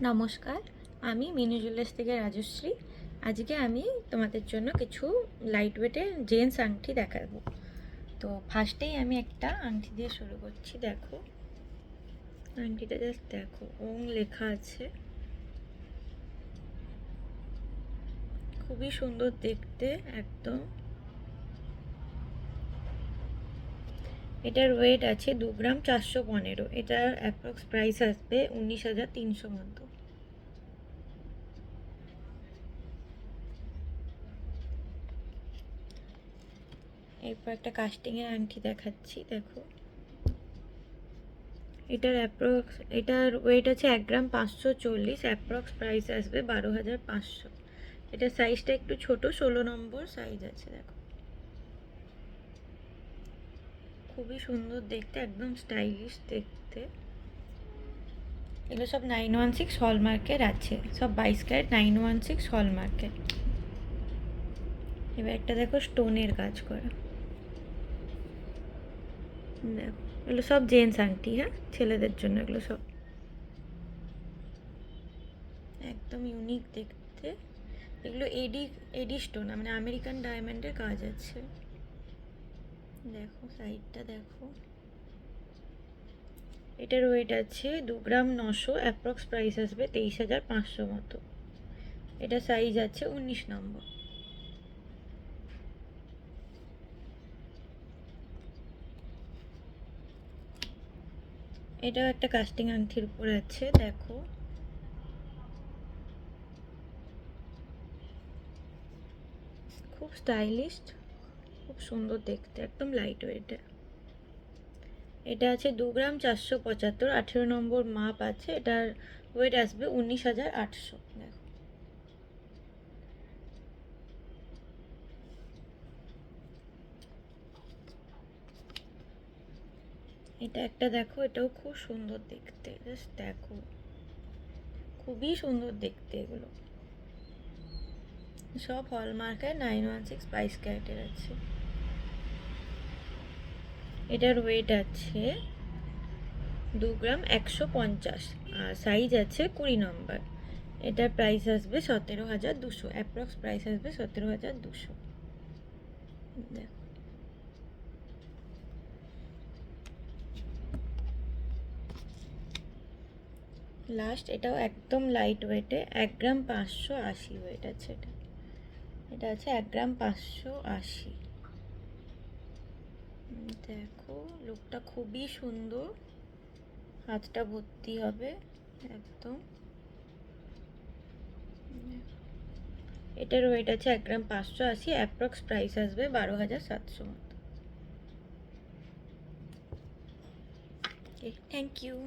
নমস্কার, আমি মিনু জুয়েলার্স থেকে রাজশ্রী। আজকে আমি তোমাদের জন্য কিছু লাইট ওয়েটের জেন্টস আংটি দেখাবো। তো ফার্স্টেই আমি একটা আংটি দিয়ে শুরু করছি। দেখো আংটিটা, জাস্ট দেখো, ওং লেখা আছে, খুবই সুন্দর দেখতে একদম। এটার ওয়েট আছে 2 গ্রাম 415। এটার অ্যাপ্রক্স প্রাইস আসবে 19,300 মতো। এরপর একটা কাস্টিংয়ের আংটি দেখাচ্ছি, দেখো। এটার ওয়েট আছে 1 গ্রাম 540। অ্যাপ্রক্স প্রাইস আসবে 12,500। এটার সাইজটা একটু ছোট, 16 নম্বর সাইজ আছে। দেখো খুবই সুন্দর দেখতে, একদম স্টাইলিশ দেখতে। এগুলো সব 916 হলমার্কের আছে, সব 22 ক্যারেট 916 হলমার্কের। এবার একটা দেখো স্টোনের কাজ করা। দেখো এগুলো সব জেন্টস আংটি, হ্যাঁ, ছেলেদের জন্য এগুলো সব একদম ইউনিক দেখতে। এগুলো এডি এডি স্টোন, মানে আমেরিকান ডায়মন্ডের কাজ আছে। দেখো সাইডটা দেখো। এটার ওয়েট আছে 2 গ্রাম 900। অ্যাপ্রক্স প্রাইস আসবে 23,500 মতো। এটা সাইজ আছে 19 নম্বর। এটাও একটা কাস্টিং আংটির উপর আছে, দেখো। খুব স্টাইলিশ, খুব সুন্দর দেখতে, একদম লাইট ওয়েট। এটা আছে 2 গ্রাম 475। 18 নম্বর মাপ আছে। এটার ওয়েট আসবে 19,800। দেখো এটা একটা দেখো, এটাও খুব সুন্দর দেখতে, জাস্ট দেখো, খুবই সুন্দর দেখতে। এগুলো সব হলমার্কের 916 22 ক্যারেটের আছে। এটার ওয়েট আছে 2 গ্রাম 150। আর সাইজ আছে 20 নম্বর। এটার প্রাইস আসবে 17,200। অ্যাপ্রক্স প্রাইস আসবে 17,200। দেখো লাস্ট, এটাও একদম লাইট ওয়েটে, 1 গ্রাম 580 ওয়েট আছে। এটা আছে 1 গ্রাম 580। দেখো লুকটা খুবই সুন্দর, হাতটা ভর্তি হবে একদম। এটার ওয়েট আছে 1 গ্রাম 580। অ্যাপ্রক্স প্রাইস আসবে 12,700 মতো। Thank you.